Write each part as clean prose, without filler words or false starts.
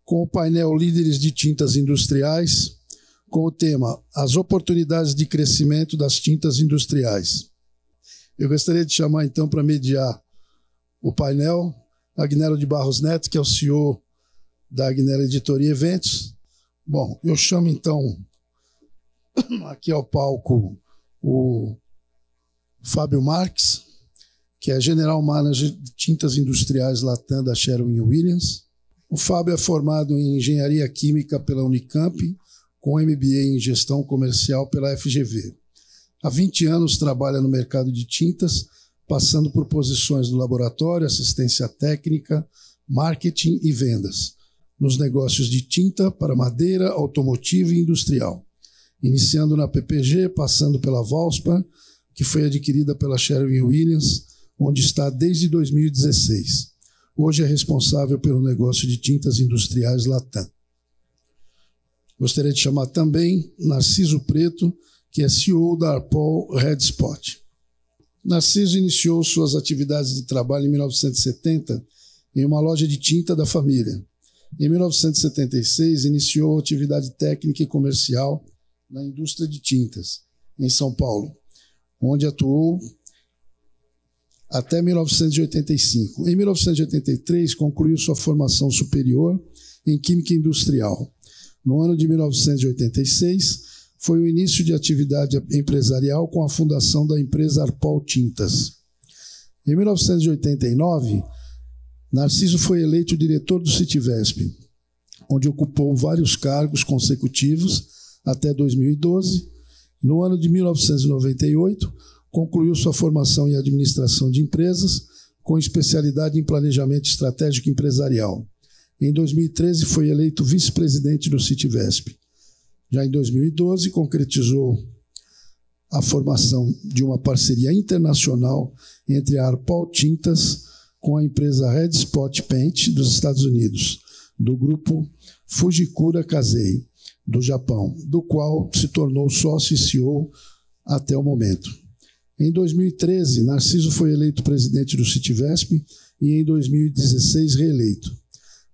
com o painel Líderes de Tintas Industriais, com o tema As Oportunidades de Crescimento das Tintas Industriais. Eu gostaria de chamar, então, para mediar o painel, Agnello de Barros Neto, que é o CEO da Agnello Editoria e Eventos. Bom, eu chamo, então, aqui ao palco o Fábio Marques, que é General Manager de Tintas Industriais Latam da Sherwin-Williams. O Fábio é formado em Engenharia Química pela Unicamp, com MBA em Gestão Comercial pela FGV. Há 20 anos trabalha no mercado de tintas, passando por posições no laboratório, assistência técnica, marketing e vendas, nos negócios de tinta para madeira, automotivo e industrial. Iniciando na PPG, passando pela Valspar, que foi adquirida pela Sherwin-Williams, onde está desde 2016. Hoje é responsável pelo negócio de tintas industriais Latam. Gostaria de chamar também Narciso Preto, que é CEO da Arpol Red Spot. Narciso iniciou suas atividades de trabalho em 1970 em uma loja de tinta da família. Em 1976, iniciou atividade técnica e comercial na indústria de tintas, em São Paulo, onde atuou até 1985. Em 1983, concluiu sua formação superior em Química Industrial. No ano de 1986, foi o início de atividade empresarial com a fundação da empresa Arpol Tintas. Em 1989, Narciso foi eleito diretor do Citivesp, onde ocupou vários cargos consecutivos até 2012. No ano de 1998, concluiu sua formação em administração de empresas, com especialidade em planejamento estratégico empresarial. Em 2013, foi eleito vice-presidente do Citivesp. Já em 2012, concretizou a formação de uma parceria internacional entre a Arpol Tintas com a empresa Red Spot Paint dos Estados Unidos, do grupo Fujikura Kasei, do Japão, do qual se tornou sócio e CEO até o momento. Em 2013, Narciso foi eleito presidente do Citivesp e em 2016 reeleito.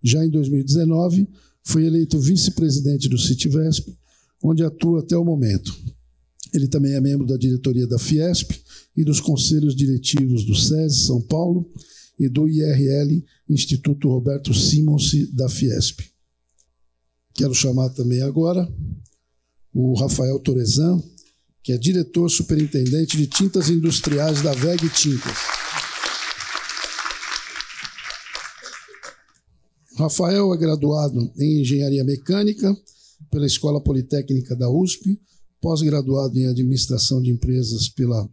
Já em 2019, foi eleito vice-presidente do Citivesp, onde atua até o momento. Ele também é membro da diretoria da Fiesp e dos conselhos diretivos do SESI São Paulo e do IRL, Instituto Roberto Simons da Fiesp. Quero chamar também agora o Rafael Torezan, que é diretor superintendente de tintas industriais da WEG Tintas. Rafael é graduado em Engenharia Mecânica pela Escola Politécnica da USP, pós-graduado em Administração de Empresas pela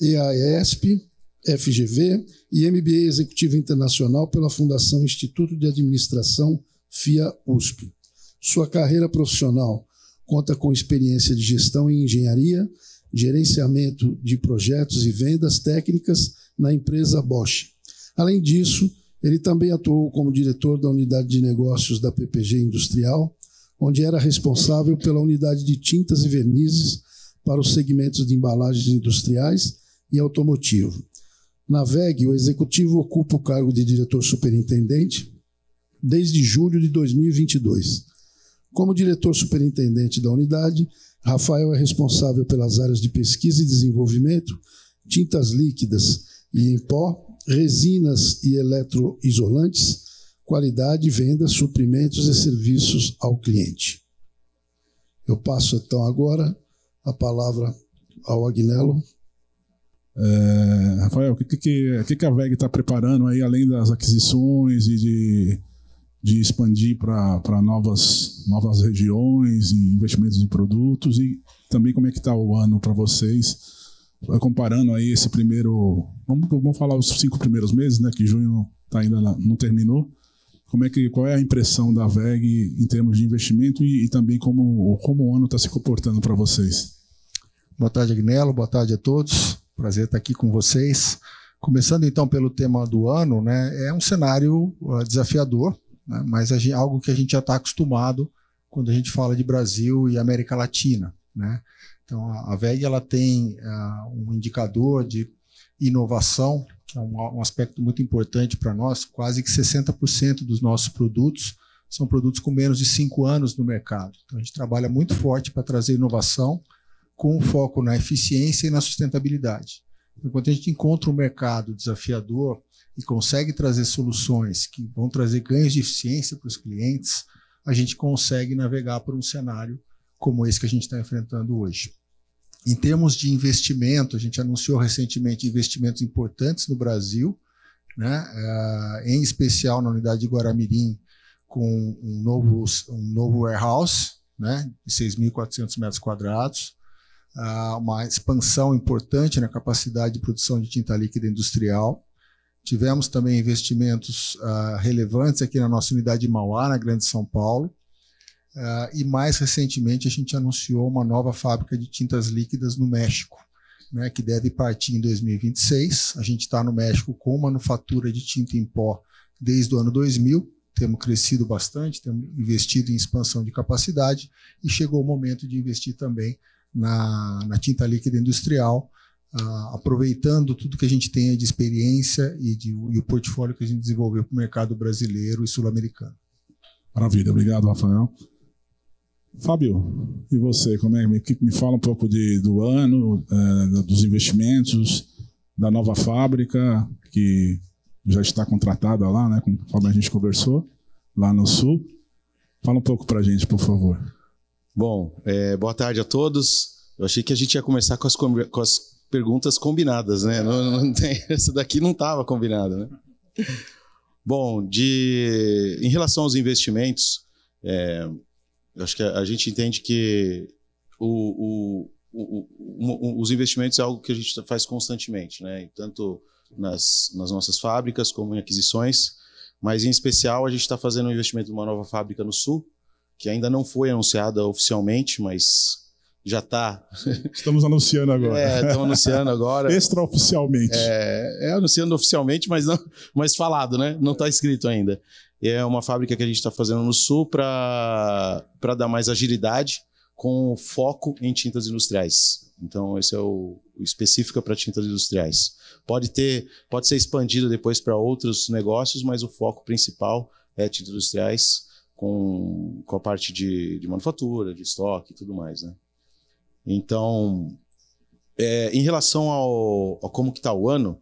EAESP, FGV e MBA Executivo Internacional pela Fundação Instituto de Administração FIA-USP. Sua carreira profissional conta com experiência de gestão em engenharia, gerenciamento de projetos e vendas técnicas na empresa Bosch. Além disso, ele também atuou como diretor da unidade de negócios da PPG Industrial, onde era responsável pela unidade de tintas e vernizes para os segmentos de embalagens industriais e automotivo. Na WEG, o executivo ocupa o cargo de diretor superintendente desde julho de 2022. Como diretor superintendente da unidade, Rafael é responsável pelas áreas de pesquisa e desenvolvimento, tintas líquidas e em pó, resinas e eletroisolantes, qualidade, vendas, suprimentos e serviços ao cliente. Eu passo, então, agora a palavra ao Agnello. Rafael, o que a WEG está preparando aí, além das aquisições e de expandir para novas regiões e investimentos em produtos, e também como é que está o ano para vocês, comparando aí esse primeiro, vamos falar os 5 primeiros meses, né, que junho ainda não terminou. Qual é a impressão da WEG em termos de investimento e também como o ano está se comportando para vocês? Boa tarde, Agnello. Boa tarde a todos. Prazer estar aqui com vocês. Começando então pelo tema do ano, né, é um cenário desafiador, né, mas algo que a gente já está acostumado quando a gente fala de Brasil e América Latina, né? Então a WEG ela tem um indicador de inovação, que é um aspecto muito importante para nós. Quase que 60% dos nossos produtos são produtos com menos de 5 anos no mercado. Então, a gente trabalha muito forte para trazer inovação com foco na eficiência e na sustentabilidade. Enquanto a gente encontra um mercado desafiador e consegue trazer soluções que vão trazer ganhos de eficiência para os clientes, a gente consegue navegar por um cenário como esse que a gente está enfrentando hoje. Em termos de investimento, a gente anunciou recentemente investimentos importantes no Brasil, né? Em especial na unidade de Guaramirim, com um novo warehouse, né? De 6.400 metros quadrados, uma expansão importante na capacidade de produção de tinta líquida industrial. Tivemos também investimentos relevantes aqui na nossa unidade de Mauá, na Grande São Paulo. E mais recentemente a gente anunciou uma nova fábrica de tintas líquidas no México, né, que deve partir em 2026. A gente está no México com manufatura de tinta em pó desde o ano 2000. Temos crescido bastante, temos investido em expansão de capacidade e chegou o momento de investir também na tinta líquida industrial, aproveitando tudo que a gente tem de experiência e o portfólio que a gente desenvolveu para o mercado brasileiro e sul-americano. Maravilha, obrigado, Rafael. Fábio, e você, me fala um pouco do ano, dos investimentos, da nova fábrica que já está contratada lá, né, conforme a gente conversou, lá no Sul. Fala um pouco para a gente, por favor. Bom, boa tarde a todos. Eu achei que a gente ia começar com as perguntas combinadas, né? Não tem, essa daqui não estava combinada, né? Bom, em relação aos investimentos, eu acho que a gente entende que os investimentos é algo que a gente faz constantemente, né? Tanto nas nossas fábricas como em aquisições, mas em especial a gente está fazendo um investimento em uma nova fábrica no Sul, que ainda não foi anunciada oficialmente, mas já está. Estamos anunciando agora. Estamos anunciando agora. Extraoficialmente. Anunciando oficialmente, mas falado, né? Não está escrito ainda. É uma fábrica que a gente está fazendo no Sul para dar mais agilidade, com foco em tintas industriais. Então, esse é o específico para tintas industriais. Pode ser expandido depois para outros negócios, mas o foco principal é tintas industriais, com a parte de manufatura, de estoque e tudo mais, né? Então, em relação ao como que está o ano,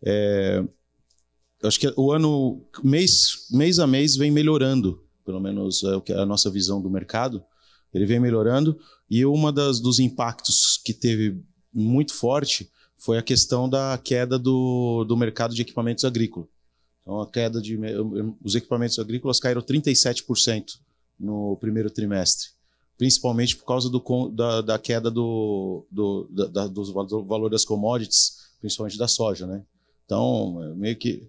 eu acho que o ano, mês a mês, vem melhorando, pelo menos a nossa visão do mercado, ele vem melhorando, e dos impactos que teve muito forte foi a questão da queda do mercado de equipamentos agrícolas. Então, os equipamentos agrícolas caíram 37% no primeiro trimestre, principalmente por causa da queda do valor das commodities, principalmente da soja, né? Então, meio que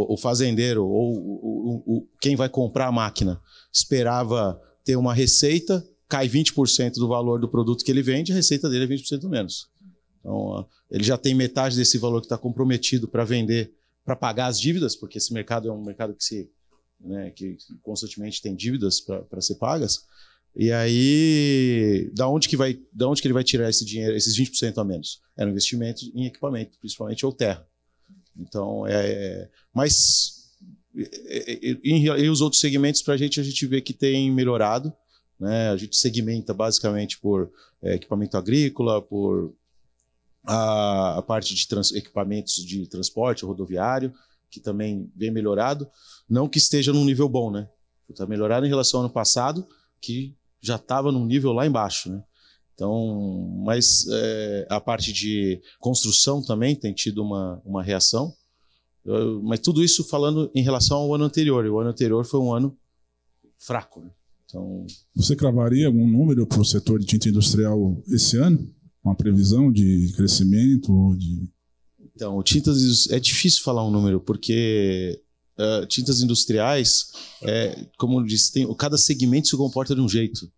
o fazendeiro ou quem vai comprar a máquina esperava ter uma receita, cai 20% do valor do produto que ele vende, a receita dele é 20% menos. Então, ele já tem metade desse valor que está comprometido para vender, para pagar as dívidas, porque esse mercado é um mercado que constantemente tem dívidas para ser pagas. E aí, da onde que ele vai tirar esse dinheiro, esses 20% a menos? Era um investimento em equipamento, principalmente ou terra. Então, e os outros segmentos, para a gente vê que tem melhorado, né? A gente segmenta basicamente por equipamento agrícola, por a parte de equipamentos de transporte rodoviário, que também vem melhorado. Não que esteja num nível bom, né? Está melhorado em relação ao ano passado, que já estava num nível lá embaixo, né? Então, mas a parte de construção também tem tido uma reação. Mas tudo isso falando em relação ao ano anterior. E o ano anterior foi um ano fraco, né? Então, você cravaria algum número para o setor de tinta industrial esse ano? Uma previsão de crescimento? Então, tintas é difícil falar um número, porque tintas industriais, como eu disse, cada segmento se comporta de um jeito.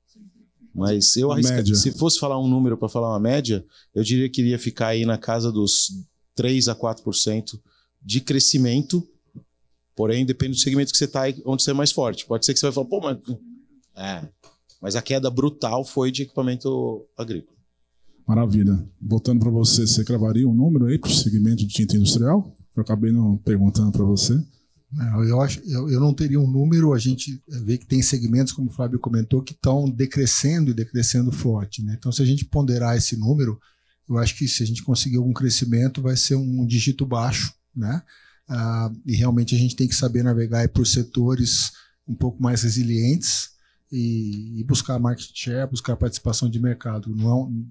Mas se fosse falar um número para falar uma média, eu diria que iria ficar aí na casa dos 3 a 4% de crescimento, porém depende do segmento que você está, onde você é mais forte. Pode ser que você vai falar, pô, mas a queda brutal foi de equipamento agrícola. Maravilha. Voltando para você cravaria um número aí para o segmento de tinta industrial? Eu acabei não perguntando para você. Eu não teria um número, a gente vê que tem segmentos, como o Fábio comentou, que estão decrescendo e decrescendo forte, né? Então, se a gente ponderar esse número, eu acho que se a gente conseguir algum crescimento, vai ser um dígito baixo, né? E realmente a gente tem que saber navegar por setores um pouco mais resilientes e buscar market share, buscar participação de mercado.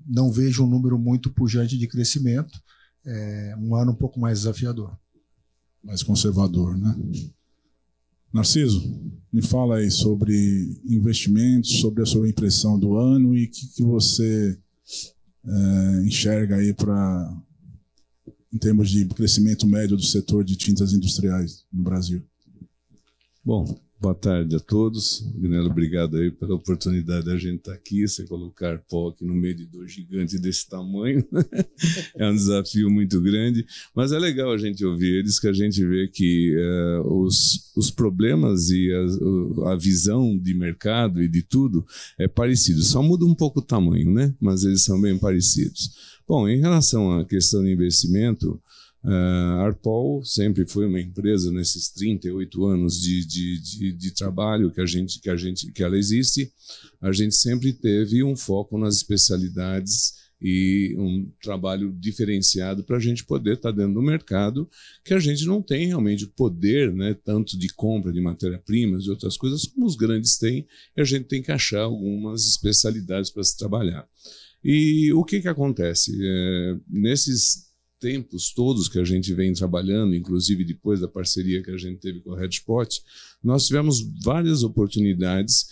Não vejo um número muito pujante de crescimento, um ano um pouco mais desafiador. Mais conservador, né? Narciso, me fala aí sobre investimentos, sobre a sua impressão do ano e o que você enxerga aí em termos de crescimento médio do setor de tintas industriais no Brasil. Bom, boa tarde a todos. Guinelo, obrigado aí pela oportunidade da gente estar aqui. Você colocar pó aqui no meio de dois gigantes desse tamanho é um desafio muito grande, mas é legal a gente ouvir eles, que a gente vê que os problemas e a visão de mercado e de tudo é parecido. Só muda um pouco o tamanho, né? Mas eles são bem parecidos. Bom, em relação à questão de investimento, a Arpol sempre foi uma empresa nesses 38 anos de trabalho que ela existe. A gente sempre teve um foco nas especialidades e um trabalho diferenciado para a gente poder estar dentro do mercado, que a gente não tem realmente o poder, né, tanto de compra de matéria-primas e outras coisas como os grandes têm, e a gente tem que achar algumas especialidades para se trabalhar. E o que acontece? Nesses tempos todos que a gente vem trabalhando, inclusive depois da parceria que a gente teve com a Redspot, nós tivemos várias oportunidades,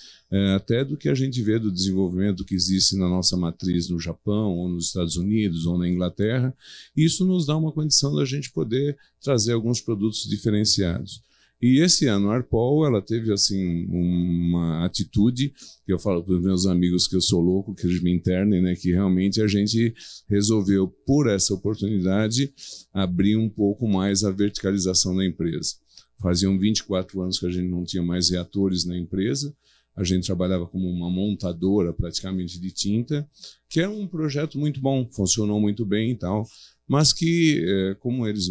até do que a gente vê do desenvolvimento que existe na nossa matriz no Japão, ou nos Estados Unidos, ou na Inglaterra. Isso nos dá uma condição da gente poder trazer alguns produtos diferenciados. E esse ano a Arpol, ela teve assim uma atitude, que eu falo para os meus amigos que eu sou louco, que eles me internem, né, que realmente a gente resolveu, por essa oportunidade, abrir um pouco mais a verticalização da empresa. Faziam 24 anos que a gente não tinha mais reatores na empresa, a gente trabalhava como uma montadora praticamente de tinta, que é um projeto muito bom, funcionou muito bem e tal, mas que, como eles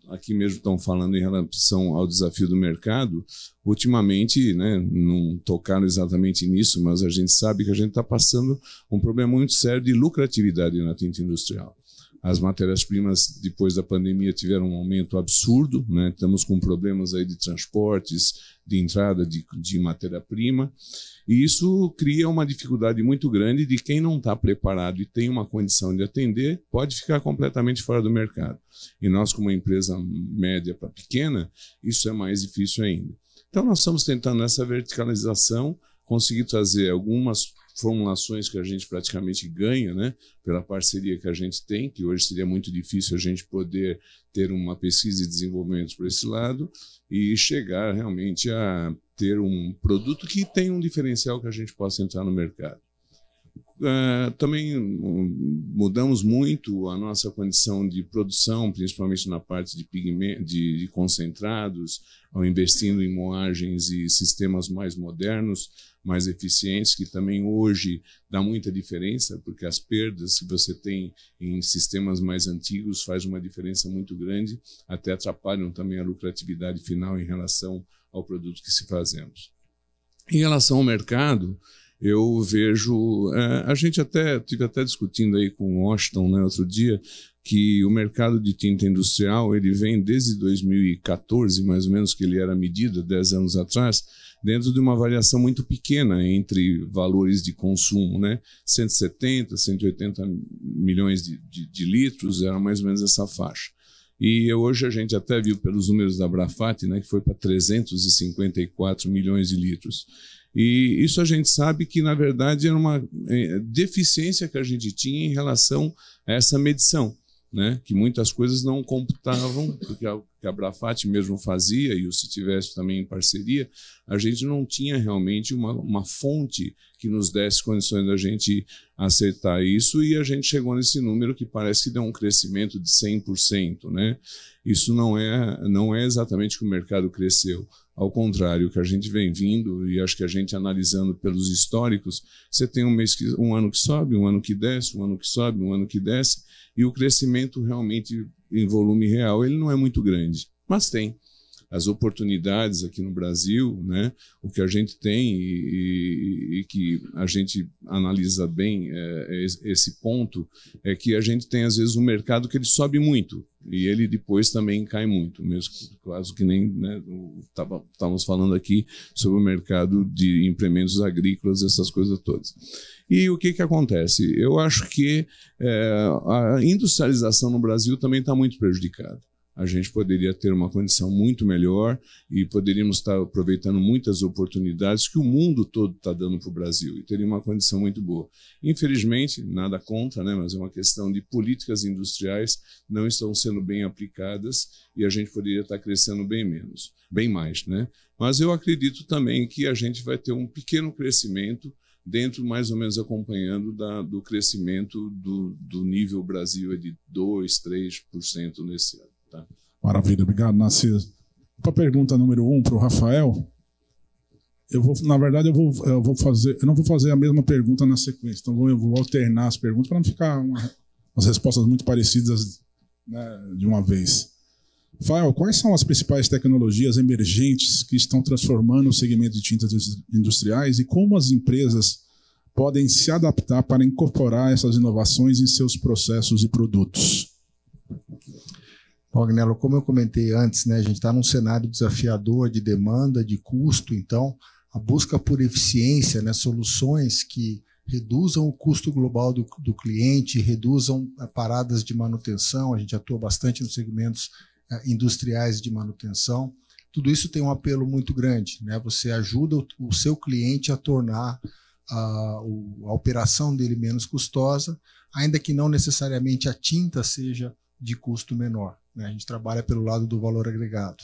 aqui mesmo estão falando em relação ao desafio do mercado, ultimamente, né, não tocaram exatamente nisso, mas a gente sabe que a gente está passando um problema muito sério de lucratividade na tinta industrial. As matérias-primas, depois da pandemia, tiveram um aumento absurdo, né? Estamos com problemas aí de transportes, de entrada de matéria-prima, e isso cria uma dificuldade muito grande de quem não está preparado e tem uma condição de atender, pode ficar completamente fora do mercado. E nós, como uma empresa média para pequena, isso é mais difícil ainda. Então, nós estamos tentando, nessa verticalização, conseguir trazer algumas formulações que a gente praticamente ganha, né, pela parceria que a gente tem, que hoje seria muito difícil a gente poder ter uma pesquisa e desenvolvimento por esse lado e chegar realmente a ter um produto que tenha um diferencial que a gente possa entrar no mercado. Também mudamos muito a nossa condição de produção, principalmente na parte de pigmento, de concentrados, ao investindo em moagens e sistemas mais modernos, mais eficientes, que também hoje dá muita diferença, porque as perdas que você tem em sistemas mais antigos faz uma diferença muito grande, até atrapalham também a lucratividade final em relação ao produto que se fazemos. Em relação ao mercado, eu vejo, a gente estive até discutindo aí com o Washington, né, outro dia, que o mercado de tinta industrial ele vem desde 2014, mais ou menos, que ele era medido 10 anos atrás, dentro de uma variação muito pequena entre valores de consumo, né? 170, 180 milhões de litros, era mais ou menos essa faixa. E hoje a gente até viu pelos números da Brafat, né, que foi para 354 milhões de litros. E isso a gente sabe que, na verdade, era uma deficiência que a gente tinha em relação a essa medição, né? Que muitas coisas não computavam, porque a Brafat mesmo fazia, e o Se Tivesse também em parceria, a gente não tinha realmente uma fonte que nos desse condições da gente acertar isso, e a gente chegou nesse número que parece que deu um crescimento de 100%, né? Isso não é exatamente que o mercado cresceu. Ao contrário, que a gente vem vindo, e acho que a gente analisando pelos históricos, você tem um ano que sobe, um ano que desce, um ano que sobe, um ano que desce, e o crescimento realmente em volume real ele não é muito grande, mas tem. as oportunidades aqui no Brasil, né? O que a gente tem e que a gente analisa bem esse ponto é que a gente tem, às vezes, um mercado que ele sobe muito e ele depois também cai muito, mesmo caso que nem, né, estávamos falando aqui sobre o mercado de implementos agrícolas, essas coisas todas. E o que acontece? Eu acho que a industrialização no Brasil também está muito prejudicada. A gente poderia ter uma condição muito melhor e poderíamos estar aproveitando muitas oportunidades que o mundo todo está dando para o Brasil e teria uma condição muito boa. Infelizmente, nada contra, né, mas é uma questão de políticas industriais não estão sendo bem aplicadas e a gente poderia estar crescendo bem mais, né? Mas eu acredito também que a gente vai ter um pequeno crescimento dentro, mais ou menos acompanhando do crescimento do nível Brasil de 2-3% nesse ano. Tá? Maravilha, obrigado, Narciso. Para a pergunta número 1 para o Rafael, eu não vou fazer a mesma pergunta na sequência, então eu vou alternar as perguntas para não ficar umas respostas muito parecidas, né, de uma vez. Rafael, quais são as principais tecnologias emergentes que estão transformando o segmento de tintas industriais e como as empresas podem se adaptar para incorporar essas inovações em seus processos e produtos? Bom, Agnello, como eu comentei antes, né, a gente está num cenário desafiador de demanda, de custo, então a busca por eficiência, né, soluções que reduzam o custo global do cliente, reduzam paradas de manutenção, a gente atua bastante nos segmentos industriais de manutenção, tudo isso tem um apelo muito grande, né? Você ajuda o seu cliente a tornar a operação dele menos custosa, ainda que não necessariamente a tinta seja de custo menor, né? A gente trabalha pelo lado do valor agregado.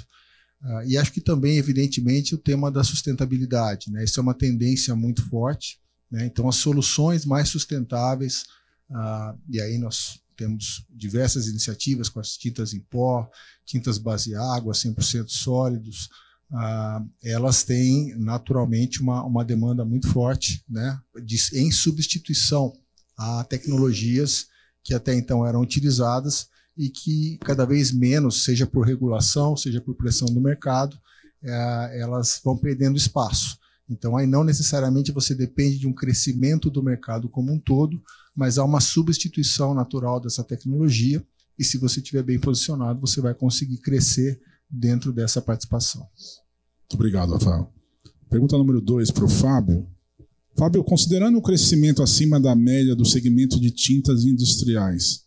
E acho que também, evidentemente, o tema da sustentabilidade, né? Isso é uma tendência muito forte, né? Então, as soluções mais sustentáveis, e aí nós temos diversas iniciativas com as tintas em pó, tintas base água, 100% sólidos, elas têm naturalmente uma demanda muito forte, né, em substituição a tecnologias que até então eram utilizadas e que cada vez menos, seja por regulação, seja por pressão do mercado, elas vão perdendo espaço. Então, aí não necessariamente você depende de um crescimento do mercado como um todo, mas há uma substituição natural dessa tecnologia e se você estiver bem posicionado, você vai conseguir crescer dentro dessa participação. Muito obrigado, Rafael. Pergunta número 2 para o Fábio. Fábio, considerando o crescimento acima da média do segmento de tintas industriais,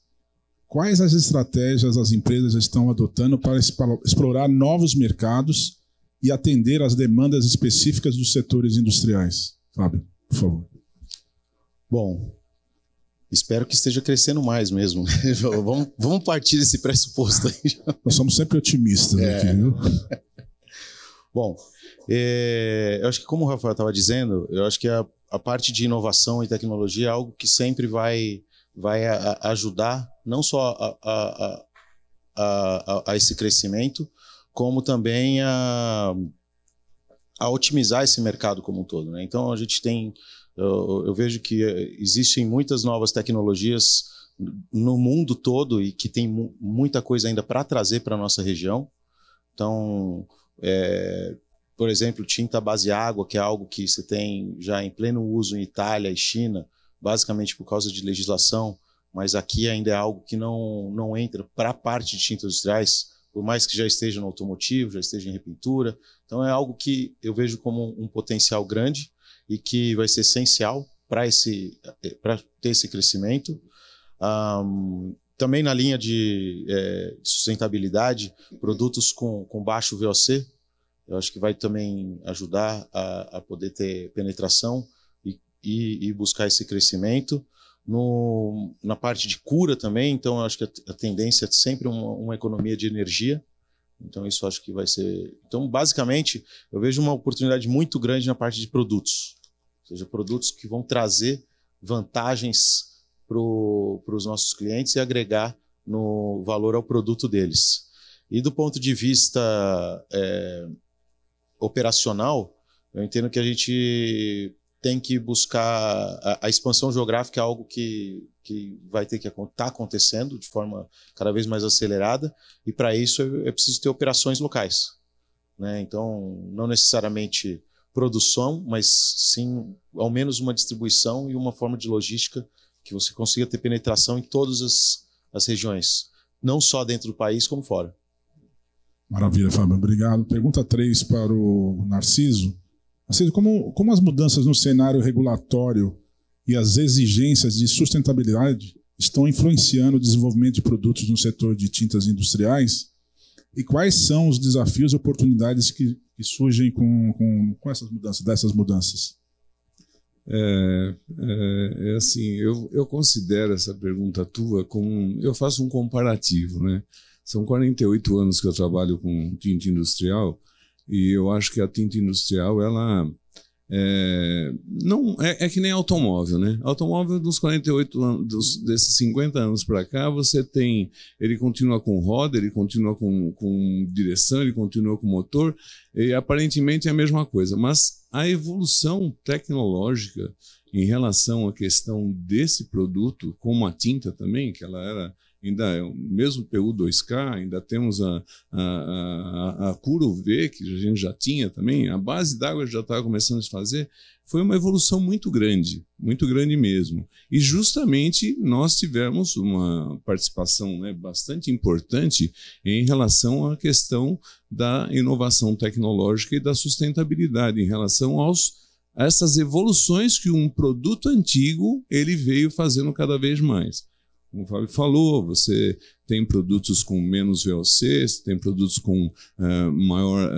quais as estratégias as empresas estão adotando para explorar novos mercados e atender às demandas específicas dos setores industriais? Fábio, por favor. Bom, espero que esteja crescendo mais mesmo. Vamos partir desse pressuposto aí. Nós somos sempre otimistas aqui, viu? Bom, eu acho que como o Rafael estava dizendo, eu acho que a parte de inovação e tecnologia é algo que sempre vai ajudar não só a esse crescimento, como também a otimizar esse mercado como um todo, né? Então a gente tem, eu vejo que existem muitas novas tecnologias no mundo todo e que tem muita coisa ainda para trazer para a nossa região. Então, por exemplo, tinta base água, que é algo que você tem já em pleno uso em Itália e China, basicamente por causa de legislação, mas aqui ainda é algo que não entra para a parte de tintas industriais, por mais que já esteja no automotivo, já esteja em repintura. Então é algo que eu vejo como um potencial grande e que vai ser essencial para ter esse crescimento. Também na linha de sustentabilidade, produtos com baixo VOC, eu acho que vai também ajudar a poder ter penetração e buscar esse crescimento. Na parte de cura também, então eu acho que a tendência é sempre uma economia de energia, então isso acho que vai ser... Então, basicamente, eu vejo uma oportunidade muito grande na parte de produtos, ou seja, produtos que vão trazer vantagens para os nossos clientes e agregar no valor ao produto deles. E do ponto de vista operacional, eu entendo que a gente tem que buscar a expansão geográfica, é algo que vai ter que estar acontecendo de forma cada vez mais acelerada, e para isso é preciso ter operações locais. né? Então, não necessariamente produção, mas sim, ao menos uma distribuição e uma forma de logística que você consiga ter penetração em todas as regiões, não só dentro do país, como fora. Maravilha, Fábio. Obrigado. Pergunta 3 para o Narciso. Narciso, como as mudanças no cenário regulatório e as exigências de sustentabilidade estão influenciando o desenvolvimento de produtos no setor de tintas industriais? E quais são os desafios e oportunidades que surgem com dessas mudanças? Assim, eu considero essa pergunta tua como... Eu faço um comparativo, né? São 48 anos que eu trabalho com tinta industrial e eu acho que a tinta industrial, ela... não é que nem automóvel, né? Automóvel dos 48 anos, desses 50 anos para cá, você tem, ele continua com roda, ele continua com direção, ele continua com motor, e aparentemente é a mesma coisa, mas a evolução tecnológica em relação à questão desse produto, como a tinta também, que ela era ainda é o mesmo PU2K, ainda temos a Puro UV, que a gente já tinha também, a base d'água já estava começando a se fazer, foi uma evolução muito grande mesmo. E justamente nós tivemos uma participação, né, bastante importante em relação à questão da inovação tecnológica e da sustentabilidade, em relação a essas evoluções que um produto antigo ele veio fazendo cada vez mais. Como o Fábio falou, você tem produtos com menos VOC, você tem produtos com maior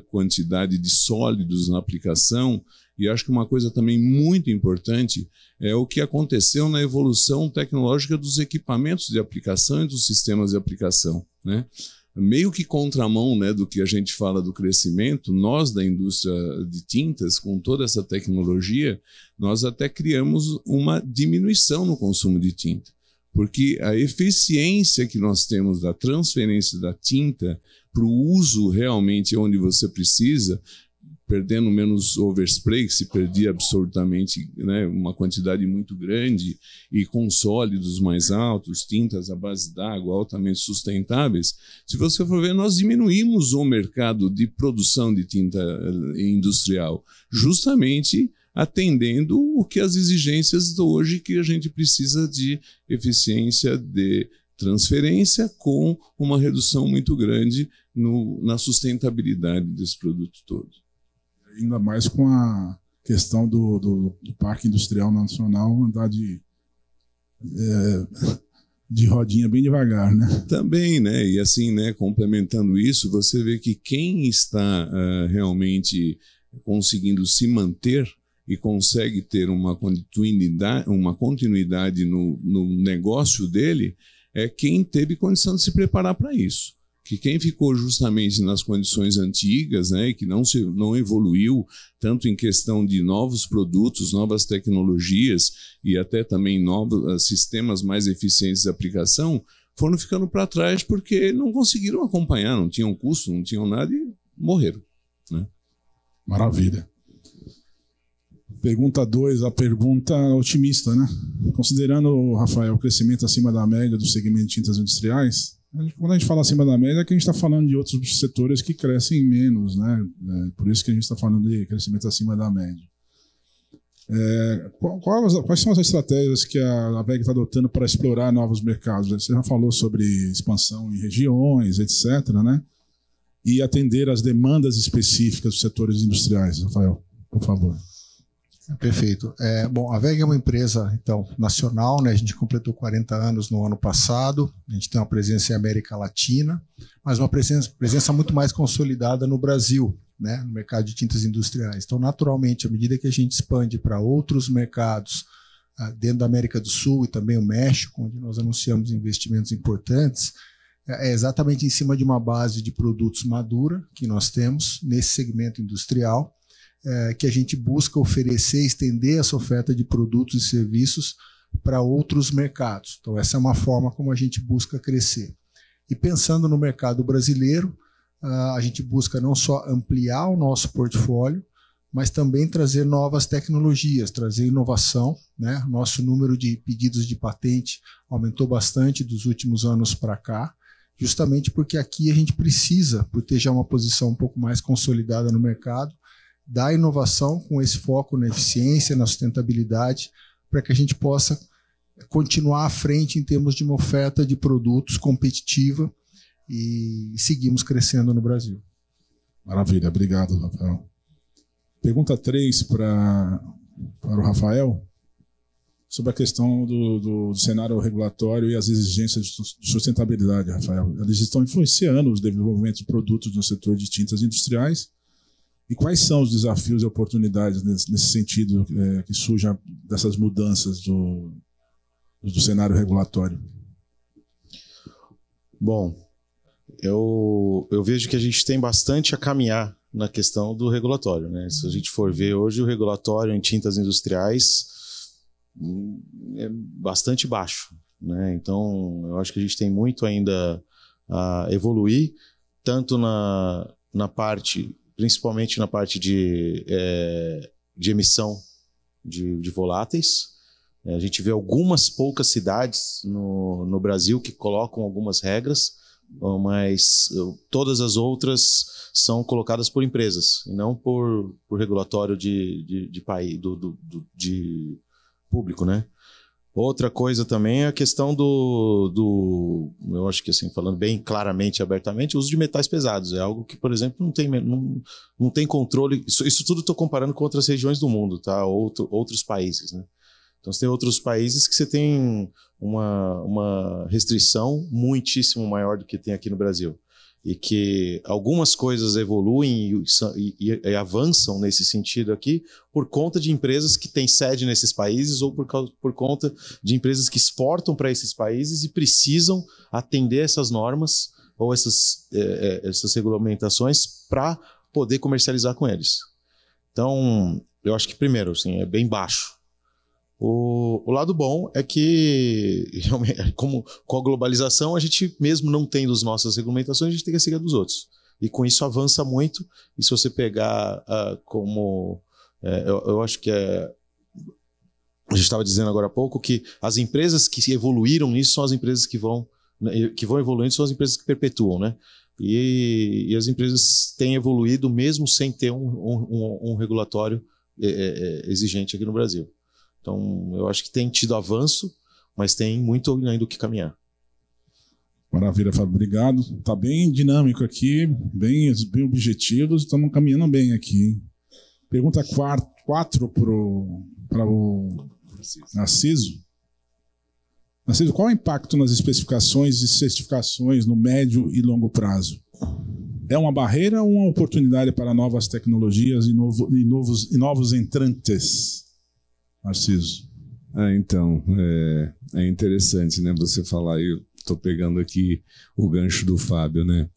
quantidade de sólidos na aplicação, e acho que uma coisa também muito importante é o que aconteceu na evolução tecnológica dos equipamentos de aplicação e dos sistemas de aplicação, né? Meio que contramão, né, do que a gente fala do crescimento, nós da indústria de tintas, com toda essa tecnologia, nós até criamos uma diminuição no consumo de tinta. Porque a eficiência que nós temos da transferência da tinta para o uso realmente onde você precisa, perdendo menos overspray, que se perdia absolutamente, né, uma quantidade muito grande, e com sólidos mais altos, tintas à base d'água, altamente sustentáveis. Se você for ver, nós diminuímos o mercado de produção de tinta industrial, justamente atendendo o que as exigências de hoje, que a gente precisa de eficiência de transferência com uma redução muito grande na sustentabilidade desse produto todo. Ainda mais com a questão do Parque Industrial Nacional andar de rodinha bem devagar, né? Também, né? E assim, né, complementando isso, você vê que quem está realmente conseguindo se manter e consegue ter uma continuidade no negócio dele, é quem teve condição de se preparar para isso. Que quem ficou justamente nas condições antigas, né, e que não evoluiu tanto em questão de novos produtos, novas tecnologias e até também novos sistemas mais eficientes de aplicação, foram ficando para trás porque não conseguiram acompanhar, não tinham custo, não tinham nada e morreram, né? Maravilha. Pergunta 2, a pergunta otimista, né? Considerando, Rafael, o crescimento acima da média do segmento de tintas industriais, quando a gente fala acima da média, é que a gente está falando de outros setores que crescem menos, né? Por isso que a gente está falando de crescimento acima da média. Quais são as estratégias que a WEG está adotando para explorar novos mercados? Você já falou sobre expansão em regiões, etc., né? E atender às demandas específicas dos setores industriais. Rafael, por favor. Perfeito. Bom, a WEG é uma empresa, então, nacional, né? A gente completou 40 anos no ano passado, a gente tem uma presença em América Latina, mas uma presença muito mais consolidada no Brasil, né? No mercado de tintas industriais. Então, naturalmente, à medida que a gente expande para outros mercados, dentro da América do Sul e também o México, onde nós anunciamos investimentos importantes, é exatamente em cima de uma base de produtos madura que nós temos nesse segmento industrial, que a gente busca oferecer e estender essa oferta de produtos e serviços para outros mercados. Então, essa é uma forma como a gente busca crescer. E pensando no mercado brasileiro, a gente busca não só ampliar o nosso portfólio, mas também trazer novas tecnologias, trazer inovação, né? Nosso número de pedidos de patente aumentou bastante dos últimos anos para cá, justamente porque aqui a gente precisa, por ter já uma posição um pouco mais consolidada no mercado, da inovação com esse foco na eficiência, na sustentabilidade, para que a gente possa continuar à frente em termos de uma oferta de produtos competitiva e seguimos crescendo no Brasil. Maravilha, obrigado, Rafael. Pergunta 3 para o Rafael, sobre a questão do cenário regulatório e as exigências de sustentabilidade, Rafael. Eles estão influenciando os desenvolvimentos de produtos no setor de tintas industriais. E quais são os desafios e oportunidades nesse sentido que surgem dessas mudanças do cenário regulatório? Bom, eu vejo que a gente tem bastante a caminhar na questão do regulatório, né? Se a gente for ver hoje, o regulatório em tintas industriais é bastante baixo, né? Então, eu acho que a gente tem muito ainda a evoluir, tanto na parte, principalmente na parte de emissão de voláteis. A gente vê algumas poucas cidades no Brasil que colocam algumas regras, mas todas as outras são colocadas por empresas, e não por regulatório de país, de público, né? Outra coisa também é a questão eu acho que assim, falando bem claramente e abertamente, o uso de metais pesados. É algo que, por exemplo, não tem controle. Isso tudo estou comparando com outras regiões do mundo, tá? Outros países, né? Então, você tem outros países que você tem uma restrição muitíssimo maior do que tem aqui no Brasil. E que algumas coisas evoluem e avançam nesse sentido aqui por conta de empresas que têm sede nesses países ou por conta de empresas que exportam para esses países e precisam atender essas normas ou essas regulamentações para poder comercializar com eles. Então, eu acho que, primeiro, assim, é bem baixo. O lado bom é que, como com a globalização, a gente, mesmo não tendo as nossas regulamentações, a gente tem que seguir a dos outros. E com isso avança muito. E se você pegar eu acho que a gente estava dizendo agora há pouco que as empresas que evoluíram nisso são as empresas que vão evoluindo, são as empresas que perpetuam, né? E as empresas têm evoluído mesmo sem ter um regulatório exigente aqui no Brasil. Então, eu acho que tem tido avanço, mas tem muito ainda o que caminhar. Maravilha, Fábio. Obrigado. Está bem dinâmico aqui, bem objetivos, estamos caminhando bem aqui. Pergunta 4 para o Narciso. Narciso, qual é o impacto nas especificações e certificações no médio e longo prazo? É uma barreira ou uma oportunidade para novas tecnologias e novos entrantes? Narciso. Então, é interessante, né, você falar, eu estou pegando aqui o gancho do Fábio, né?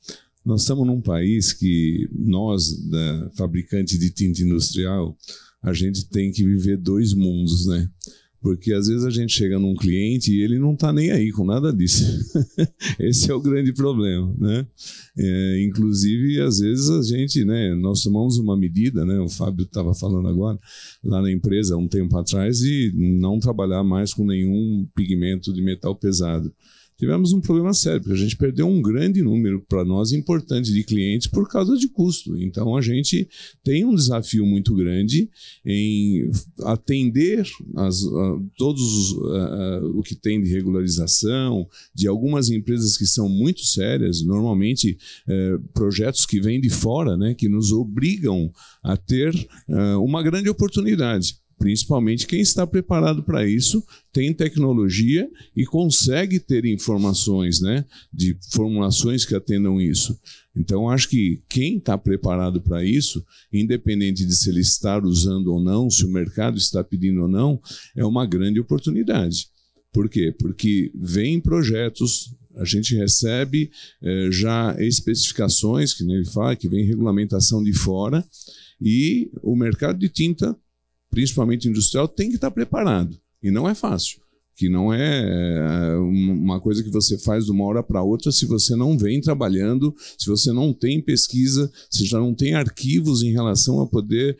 Nós estamos num país que nós, fabricantes de tinta industrial, a gente tem que viver 2 mundos, né? Porque às vezes a gente chega num cliente e ele não está nem aí com nada disso. Esse é o grande problema, né? Inclusive, às vezes a gente, né, nós tomamos uma medida, né? O Fábio estava falando agora, lá na empresa, um tempo atrás, de não trabalhar mais com nenhum pigmento de metal pesado. Tivemos um problema sério, porque a gente perdeu um grande número, para nós, importante de clientes por causa de custo. Então, a gente tem um desafio muito grande em atender todos o que tem de regularização, de algumas empresas que são muito sérias, normalmente projetos que vêm de fora, né, que nos obrigam a ter uma grande oportunidade. Principalmente quem está preparado para isso, tem tecnologia e consegue ter informações, né, de formulações que atendam isso. Então, acho que quem está preparado para isso, independente de se ele está usando ou não, se o mercado está pedindo ou não, é uma grande oportunidade. Por quê? Porque vem projetos, a gente recebe já especificações, que nem ele fala, que vem regulamentação de fora, e o mercado de tinta, principalmente industrial, tem que estar preparado. E não é fácil. que não é uma coisa que você faz de uma hora para outra se você não vem trabalhando, se você não tem pesquisa, se já não tem arquivos em relação a poder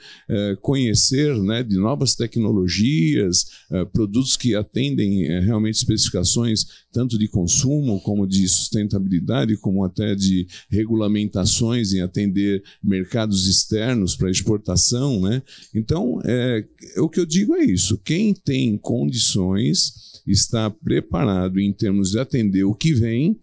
conhecer, né, de novas tecnologias, produtos que atendem realmente especificações tanto de consumo como de sustentabilidade, como até de regulamentações em atender mercados externos para exportação, né? Então, o que eu digo é isso: quem tem condições, está preparado em termos de atender o que vem,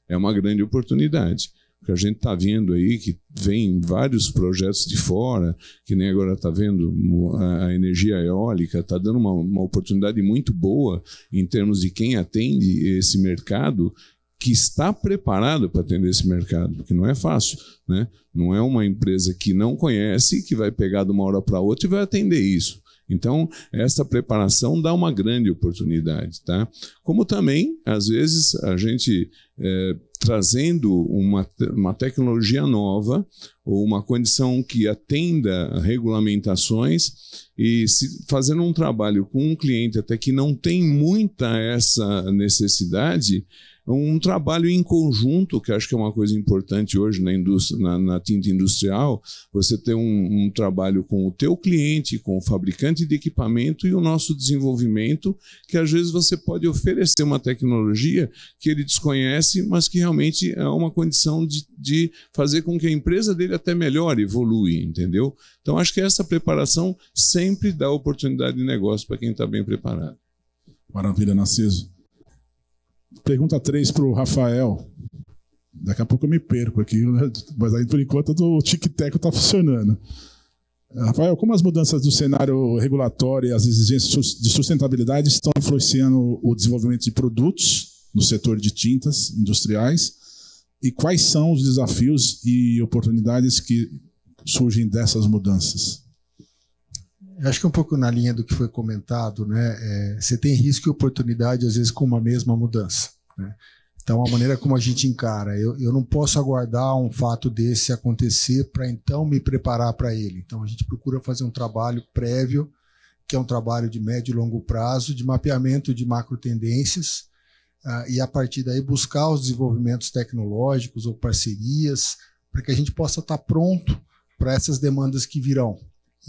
é uma grande oportunidade. Porque a gente está vendo aí que vem vários projetos de fora, que nem agora está vendo a energia eólica, está dando uma oportunidade muito boa em termos de quem atende esse mercado, que está preparado para atender esse mercado, porque não é fácil, né? Não é uma empresa que não conhece, que vai pegar de uma hora para outra e vai atender isso. Então, essa preparação dá uma grande oportunidade, tá? Como também, às vezes, a gente trazendo uma tecnologia nova ou uma condição que atenda regulamentações e fazendo um trabalho com um cliente até que não tem muita essa necessidade, um trabalho em conjunto, que acho que é uma coisa importante hoje na indústria, na tinta industrial, você ter um trabalho com o teu cliente, com o fabricante de equipamento e o nosso desenvolvimento, que às vezes você pode oferecer uma tecnologia que ele desconhece, mas que realmente é uma condição de fazer com que a empresa dele até melhore, evolui, entendeu? Então acho que essa preparação sempre dá oportunidade de negócio para quem está bem preparado. Maravilha, Narciso. Pergunta 3 para o Rafael. Daqui a pouco eu me perco aqui, né? Mas aí por enquanto o tic-tac está funcionando. Rafael, como as mudanças do cenário regulatório e as exigências de sustentabilidade estão influenciando o desenvolvimento de produtos no setor de tintas industriais e quais são os desafios e oportunidades que surgem dessas mudanças? Acho que um pouco na linha do que foi comentado, né? Você tem risco e oportunidade, às vezes, com uma mesma mudança, né? Então, a maneira como a gente encara, eu não posso aguardar um fato desse acontecer para então me preparar para ele. Então, a gente procura fazer um trabalho prévio, que é um trabalho de médio e longo prazo, de mapeamento de macro tendências, e a partir daí buscar os desenvolvimentos tecnológicos ou parcerias, para que a gente possa estar pronto para essas demandas que virão.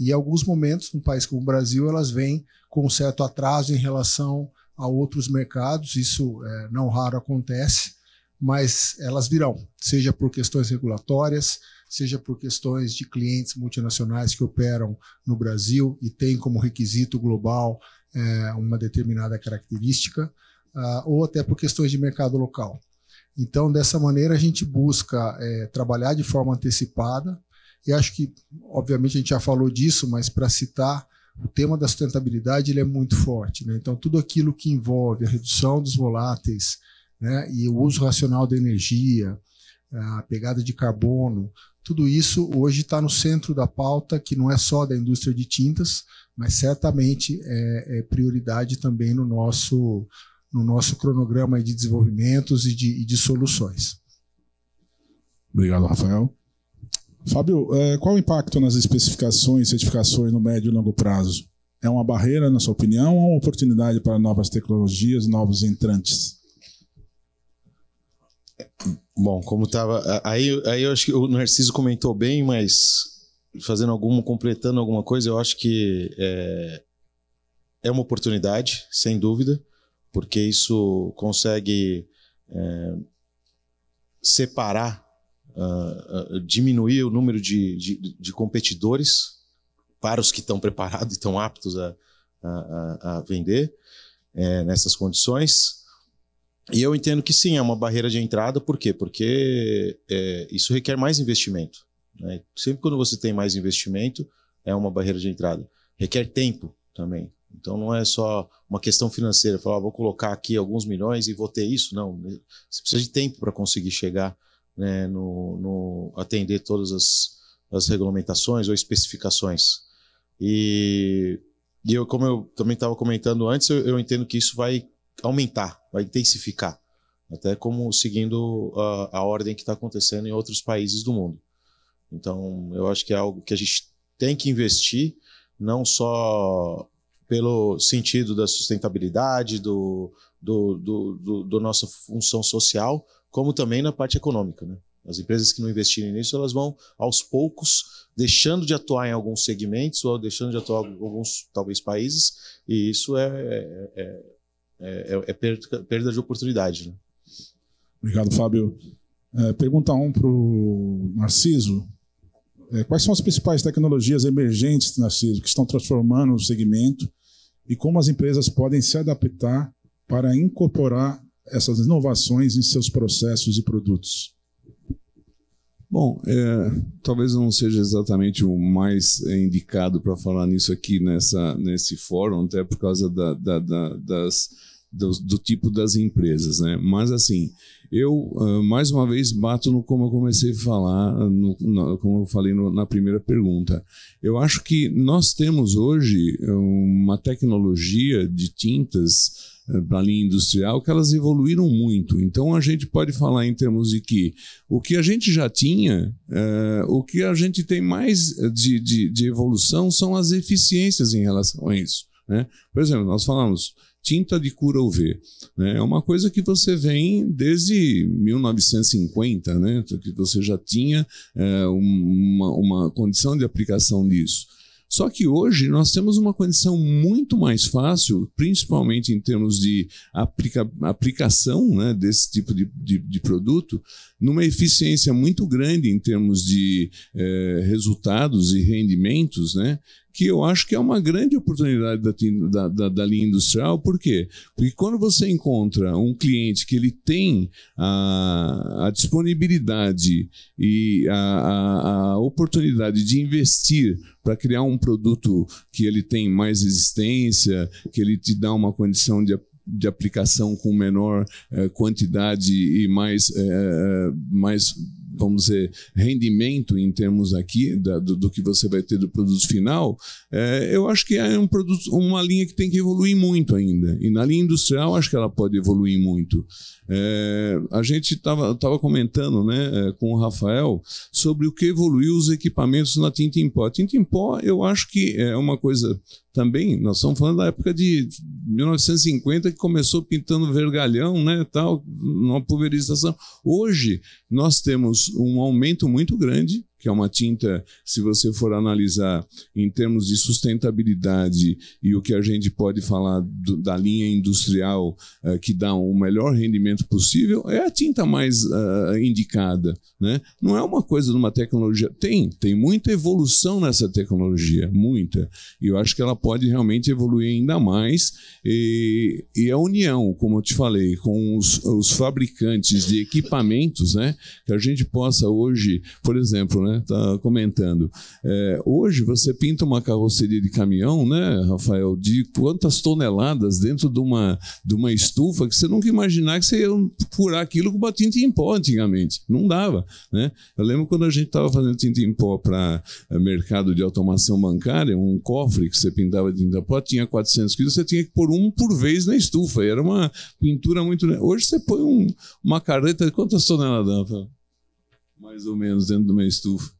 E em alguns momentos, num país como o Brasil, elas vêm com um certo atraso em relação a outros mercados, isso não raro acontece, mas elas virão, seja por questões regulatórias, seja por questões de clientes multinacionais que operam no Brasil e têm como requisito global uma determinada característica, ou até por questões de mercado local. Então, dessa maneira, a gente busca trabalhar de forma antecipada. E acho que, obviamente, a gente já falou disso, mas para citar, o tema da sustentabilidade ele é muito forte, né? Então, tudo aquilo que envolve a redução dos voláteis, né, e o uso racional da energia, a pegada de carbono, tudo isso hoje está no centro da pauta, que não é só da indústria de tintas, mas certamente é prioridade também no nosso cronograma de desenvolvimentos e de soluções. Obrigado, Rafael. Fábio, qual o impacto nas especificações e certificações no médio e longo prazo? É uma barreira, na sua opinião, ou uma oportunidade para novas tecnologias, novos entrantes? Bom, como estava... Aí eu acho que o Narciso comentou bem, mas completando alguma coisa, eu acho que é uma oportunidade, sem dúvida, porque isso consegue separar, diminuir o número de competidores para os que estão preparados e estão aptos a vender nessas condições. E eu entendo que sim, é uma barreira de entrada. Por quê? Porque isso requer mais investimento, né? Sempre quando você tem mais investimento, é uma barreira de entrada. Requer tempo também. Então não é só uma questão financeira, falar, vou colocar aqui alguns milhões e vou ter isso. Não, você precisa de tempo para conseguir chegar, né, no atender todas as regulamentações ou especificações. E eu, como eu também estava comentando antes, eu entendo que isso vai aumentar, vai intensificar, até como seguindo a ordem que está acontecendo em outros países do mundo. Então, eu acho que é algo que a gente tem que investir, não só pelo sentido da sustentabilidade, do nossa função social, como também na parte econômica, né? As empresas que não investirem nisso, elas vão, aos poucos, deixando de atuar em alguns segmentos ou deixando de atuar em alguns, talvez, países, e isso é perda de oportunidade, né? Obrigado, Fábio. Pergunta 1 para o Narciso. Quais são as principais tecnologias emergentes, Narciso, que estão transformando o segmento e como as empresas podem se adaptar para incorporar essas inovações em seus processos e produtos? Bom, talvez não seja exatamente o mais indicado para falar nisso aqui nesse fórum, até por causa do tipo das empresas, né? Mas assim, eu mais uma vez bato no como eu comecei a falar, como eu falei na primeira pergunta. Eu acho que nós temos hoje uma tecnologia de tintas para a linha industrial que elas evoluíram muito. Então a gente pode falar em termos de que o que a gente já tinha, o que a gente tem mais de evolução são as eficiências em relação a isso, né? Por exemplo, nós falamos tinta de cura UV, né? É uma coisa que você vem desde 1950, né? Que você já tinha uma condição de aplicação disso. Só que hoje nós temos uma condição muito mais fácil, principalmente em termos de aplicação, né, desse tipo de produto, numa eficiência muito grande em termos de resultados e rendimentos, né, que eu acho que é uma grande oportunidade da linha industrial. Por quê? Porque quando você encontra um cliente que ele tem a disponibilidade e a oportunidade de investir para criar um produto que ele tem mais resistência, que ele te dá uma condição de aplicação com menor quantidade e mais, vamos dizer, rendimento em termos aqui do que você vai ter do produto final, eu acho que é uma linha que tem que evoluir muito ainda. E na linha industrial, acho que ela pode evoluir muito. A gente estava comentando, né, com o Rafael sobre o que evoluiu os equipamentos na tinta em pó. Tinta em pó, eu acho que é uma coisa também, nós estamos falando da época de 1950, que começou pintando vergalhão, né, tal, uma pulverização. Hoje, nós temos um aumento muito grande, que é uma tinta, se você for analisar em termos de sustentabilidade e o que a gente pode falar da linha industrial que dá o melhor rendimento possível, é a tinta mais indicada, né? Não é uma coisa de uma tecnologia. Tem muita evolução nessa tecnologia, muita. E eu acho que ela pode realmente evoluir ainda mais. E a união, como eu te falei, com os fabricantes de equipamentos, né? Que a gente possa hoje, por exemplo, né, tá comentando. Hoje você pinta uma carroceria de caminhão, né, Rafael, de quantas toneladas dentro de uma estufa que você nunca imaginar que você ia furar aquilo com uma tinta em pó antigamente. Não dava, né? Eu lembro quando a gente estava fazendo tinta em pó para mercado de automação bancária, um cofre que você pintava de tinta em pó, tinha 400 quilos, você tinha que pôr um por vez na estufa. E era uma pintura muito... Hoje você põe uma carreta de quantas toneladas, Rafael? Mais ou menos dentro de uma estufa.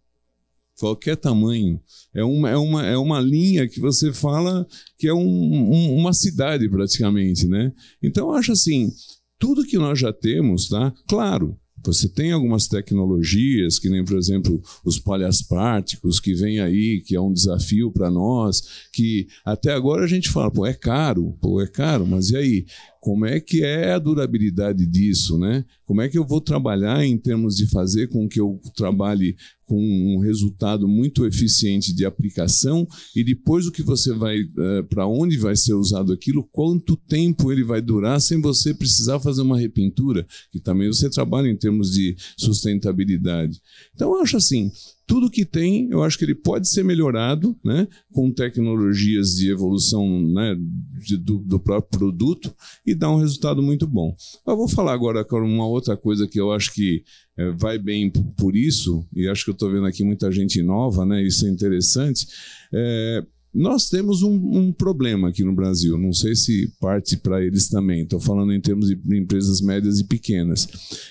Qualquer tamanho. É uma linha que você fala que é uma cidade praticamente, né? Então eu acho assim, tudo que nós já temos, tá? Claro, você tem algumas tecnologias, que nem, por exemplo, os poliasparticos que vem aí, que é um desafio para nós, que até agora a gente fala, é caro, mas e aí? Como é que é a durabilidade disso, né? Como é que eu vou trabalhar em termos de fazer com que eu trabalhe com um resultado muito eficiente de aplicação e depois o que você vai, para onde vai ser usado aquilo, quanto tempo ele vai durar sem você precisar fazer uma repintura, que também você trabalha em termos de sustentabilidade. Então eu acho assim, tudo que tem, eu acho que ele pode ser melhorado, né, com tecnologias de evolução, né, do próprio produto e dar um resultado muito bom. Eu vou falar agora com uma outra coisa que eu acho que vai bem por isso, e acho que eu estou vendo aqui muita gente nova, né, isso é interessante. Nós temos um problema aqui no Brasil, não sei se parte para eles também, estou falando em termos de empresas médias e pequenas,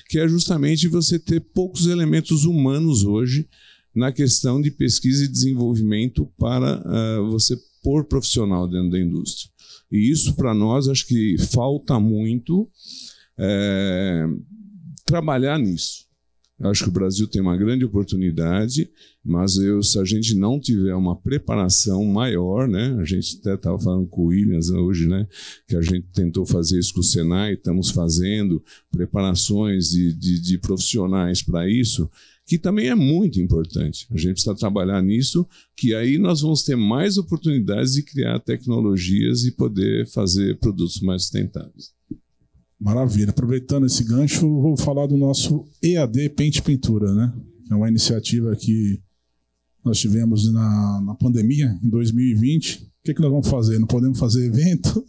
que é justamente você ter poucos elementos humanos hoje na questão de pesquisa e desenvolvimento para você por profissional dentro da indústria. E isso, para nós, acho que falta muito trabalhar nisso. Eu acho que o Brasil tem uma grande oportunidade, mas se a gente não tiver uma preparação maior, né? A gente até estava falando com o Williams hoje, né? Que a gente tentou fazer isso com o Senai, estamos fazendo preparações de profissionais para isso, que também é muito importante. A gente precisa trabalhar nisso, que aí nós vamos ter mais oportunidades de criar tecnologias e poder fazer produtos mais sustentáveis. Maravilha. Aproveitando esse gancho, vou falar do nosso EAD Pente Pintura, né? É uma iniciativa que nós tivemos na pandemia, em 2020. O que nós vamos fazer? Não podemos fazer evento?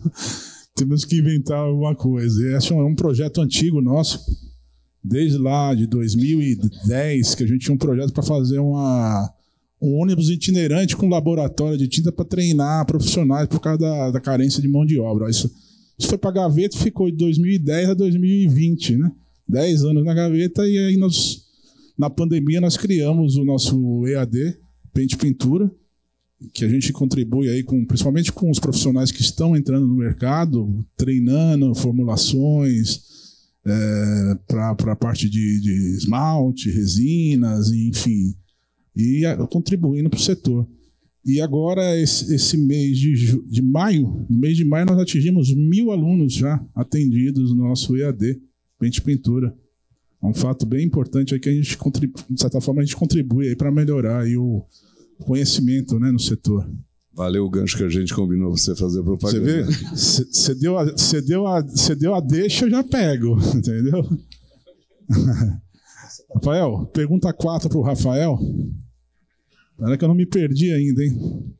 Temos que inventar alguma coisa. E esse é um projeto antigo nosso, desde lá de 2010, que a gente tinha um projeto para fazer um ônibus itinerante com laboratório de tinta para treinar profissionais por causa da carência de mão de obra. Isso foi para a gaveta e ficou de 2010 a 2020, né? 10 anos na gaveta, e aí na pandemia nós criamos o nosso EAD, Pente Pintura, que a gente contribui aí principalmente com os profissionais que estão entrando no mercado, treinando formulações para a parte de esmalte, resinas, enfim, e contribuindo para o setor. E agora, esse mês de maio, no mês de maio, nós atingimos 1.000 alunos já atendidos no nosso EAD, Pente Pintura. É um fato bem importante aí que a gente, de certa forma, a gente contribui para melhorar aí o conhecimento, né, no setor. Valeu o gancho que a gente combinou para você fazer propaganda. Você vê? Você deu a deixa, eu já pego, entendeu? Rafael, pergunta 4 para o Rafael. Era que eu não me perdi ainda, hein?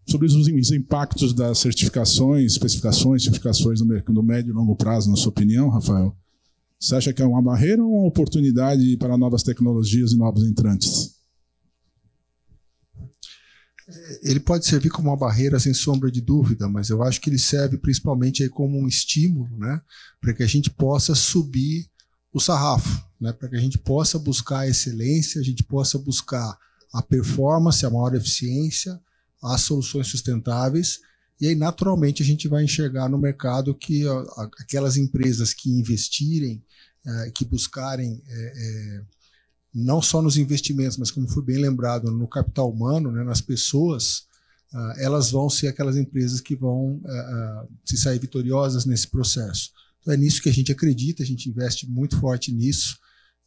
Sobre os impactos das certificações, especificações, certificações no médio e longo prazo, na sua opinião, Rafael? Você acha que é uma barreira ou uma oportunidade para novas tecnologias e novos entrantes? Ele pode servir como uma barreira, sem sombra de dúvida, mas eu acho que ele serve principalmente aí como um estímulo, né, para que a gente possa subir o sarrafo, né, para que a gente possa buscar a excelência, a gente possa buscar a performance, a maior eficiência, as soluções sustentáveis, e aí naturalmente a gente vai enxergar no mercado que aquelas empresas que investirem, que buscarem não só nos investimentos, mas como foi bem lembrado, no capital humano, né, nas pessoas, elas vão ser aquelas empresas que vão se sair vitoriosas nesse processo. Então é nisso que a gente acredita, a gente investe muito forte nisso,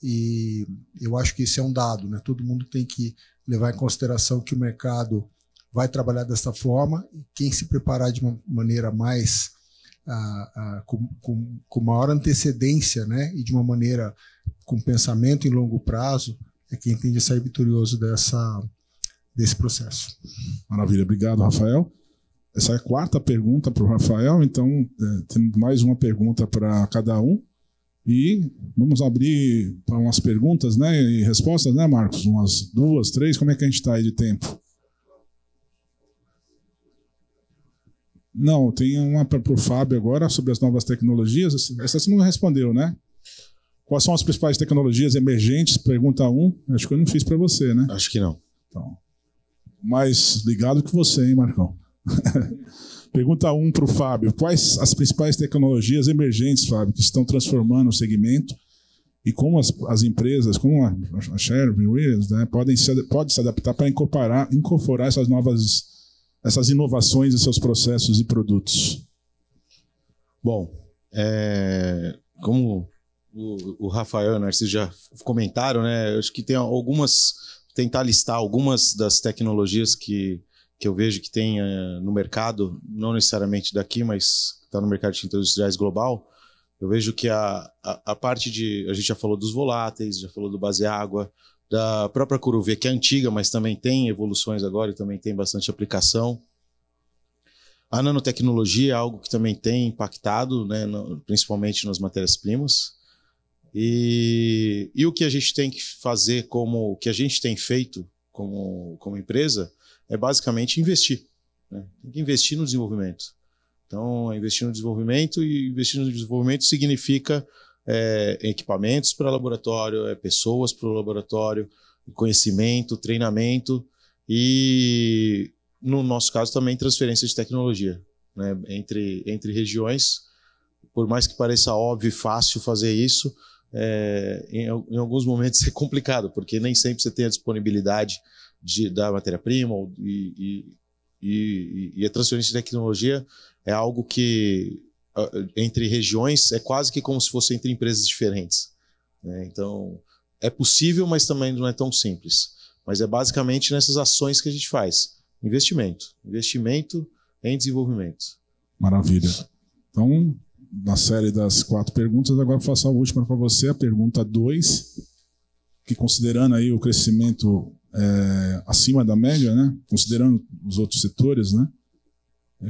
e eu acho que esse é um dado, né? Todo mundo tem que levar em consideração que o mercado vai trabalhar dessa forma, e quem se preparar de uma maneira mais com maior antecedência, né, e de uma maneira com pensamento em longo prazo, é quem tende a sair vitorioso desse processo. Maravilha, obrigado, Rafael. Essa é a 4ª pergunta para o Rafael, então temos mais uma pergunta para cada um. E vamos abrir para umas perguntas, né, e respostas, né, Marcos? Umas 2, 3, como é que a gente está aí de tempo? Não, tem uma para o Fábio agora sobre as novas tecnologias. Essa você não respondeu, né? Quais são as principais tecnologias emergentes? Pergunta 1. Acho que eu não fiz para você, né? Acho que não. Então, mais ligado que você, hein, Marcão? Pergunta 1 para o Fábio. Quais as principais tecnologias emergentes, Fábio, que estão transformando o segmento e como as empresas, como a Sherwin Williams, né, pode se adaptar para incorporar essas inovações em seus processos e produtos? Bom, como o Rafael e o Narciso já comentaram, né, eu acho que tem tentar listar algumas das tecnologias que eu vejo que tem no mercado, não necessariamente daqui, mas está no mercado de tintas industriais global. Eu vejo que a parte a gente já falou dos voláteis, já falou do base água, da própria Curuv, que é antiga, mas também tem evoluções agora e também tem bastante aplicação. A nanotecnologia é algo que também tem impactado, né, principalmente nas matérias-primas. E o que a gente tem que fazer, o que a gente tem feito como empresa, é basicamente investir, né? Tem que investir no desenvolvimento. Então, investir no desenvolvimento, e investir no desenvolvimento significa equipamentos para laboratório, pessoas para o laboratório, conhecimento, treinamento, e no nosso caso, também transferência de tecnologia, né? Entre regiões. Por mais que pareça óbvio e fácil fazer isso, em alguns momentos é complicado, porque nem sempre você tem a disponibilidade da matéria-prima e a transferência de tecnologia é algo que, entre regiões, é quase que como se fosse entre empresas diferentes, né? Então, é possível, mas também não é tão simples. Mas é basicamente nessas ações que a gente faz. Investimento em desenvolvimento. Maravilha. Então, na série das 4 perguntas, agora faço a última para você, a pergunta 2, que considerando aí o crescimento acima da média, né, considerando os outros setores, né,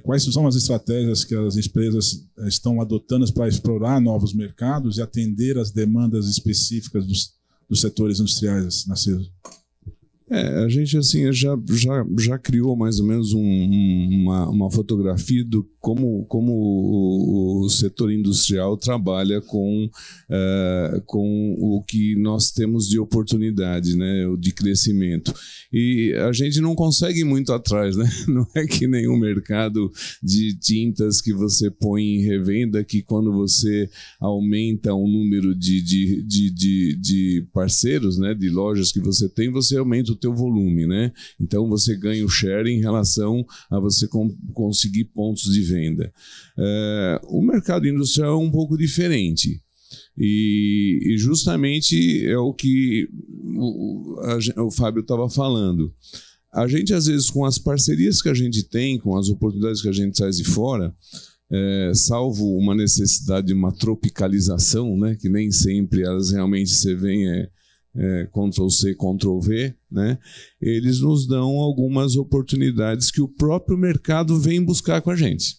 quais são as estratégias que as empresas estão adotando para explorar novos mercados e atender às demandas específicas dos setores industriais, Narciso? A gente assim já criou mais ou menos uma fotografia do como o setor industrial trabalha com o que nós temos de oportunidade, né, de crescimento. E a gente não consegue ir muito atrás, né? Não é que nem um mercado de tintas que você põe em revenda, que quando você aumenta o número de parceiros, né, de lojas que você tem, você aumenta o teu volume, né? Então você ganha o share em relação a você conseguir pontos de venda. O mercado industrial é um pouco diferente. E justamente é o que o Fábio estava falando. A gente, às vezes, com as parcerias que a gente tem, com as oportunidades que a gente traz de fora, salvo uma necessidade de uma tropicalização, né, que nem sempre elas realmente você vem Ctrl+C, Ctrl+V, né, eles nos dão algumas oportunidades que o próprio mercado vem buscar com a gente.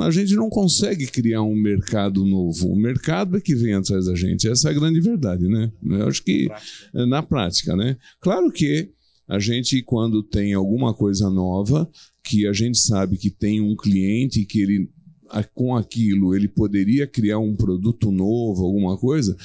A gente não consegue criar um mercado novo. O mercado é que vem atrás da gente. Essa é a grande verdade, né? Eu acho que na prática, né? Claro que a gente, quando tem alguma coisa nova, que a gente sabe que tem um cliente que ele, com aquilo, ele poderia criar um produto novo, alguma coisa,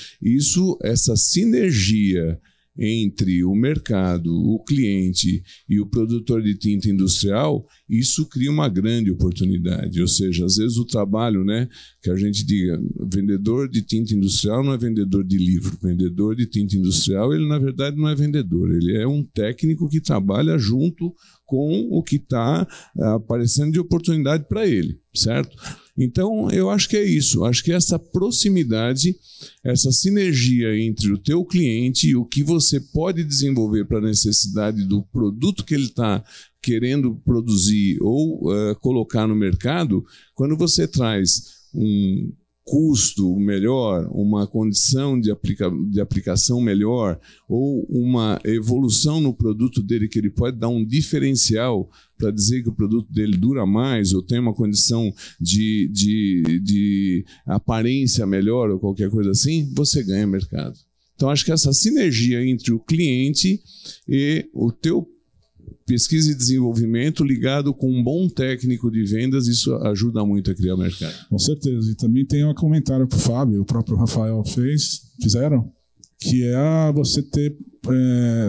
essa sinergia entre o mercado, o cliente e o produtor de tinta industrial, isso cria uma grande oportunidade. Ou seja, às vezes o trabalho, né, que a gente diga, vendedor de tinta industrial não é vendedor de livro. Vendedor de tinta industrial, ele na verdade não é vendedor, ele é um técnico que trabalha junto com o que está aparecendo de oportunidade para ele, certo? Então, eu acho que é isso. Acho que essa proximidade, essa sinergia entre o teu cliente e o que você pode desenvolver para a necessidade do produto que ele está querendo produzir ou colocar no mercado, quando você traz um custo melhor, uma condição de aplicação melhor ou uma evolução no produto dele que ele pode dar um diferencial para dizer que o produto dele dura mais ou tem uma condição de aparência melhor ou qualquer coisa assim, você ganha mercado. Então, acho que essa sinergia entre o cliente e o teu pesquisa e desenvolvimento ligado com um bom técnico de vendas, isso ajuda muito a criar mercado. Com certeza. E também tem um comentário para o Fábio, o próprio Rafael fizeram, que é você ter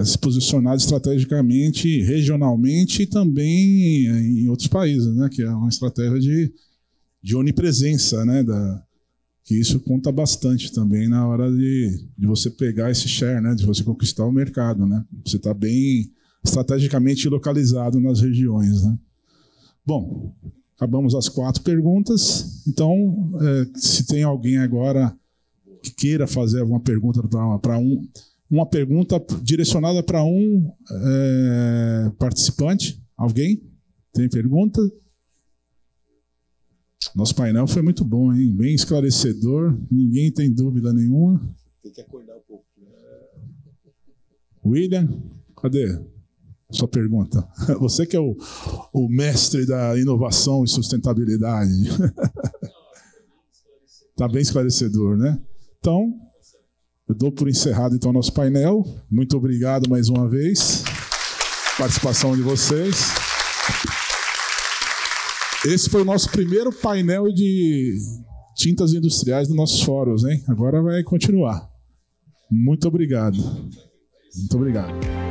se posicionado estrategicamente, regionalmente e também em outros países, né? Que é uma estratégia de onipresença, né? Que isso conta bastante também na hora de você pegar esse share, né? De você conquistar o mercado, né? Você está bem estrategicamente localizado nas regiões, né? Bom, acabamos as 4 perguntas. Então, se tem alguém agora que queira fazer alguma pergunta uma pergunta direcionada para um participante. Alguém? Tem pergunta? Nosso painel foi muito bom, hein? Bem esclarecedor. Ninguém tem dúvida nenhuma. Tem que acordar um pouco. William, cadê sua pergunta? Você que é o mestre da inovação e sustentabilidade. Está bem esclarecedor, né? Então, eu dou por encerrado então nosso painel. Muito obrigado mais uma vez. Participação de vocês. Esse foi o nosso primeiro painel de tintas industriais nos nossos fóruns, hein? Agora vai continuar. Muito obrigado. Muito obrigado.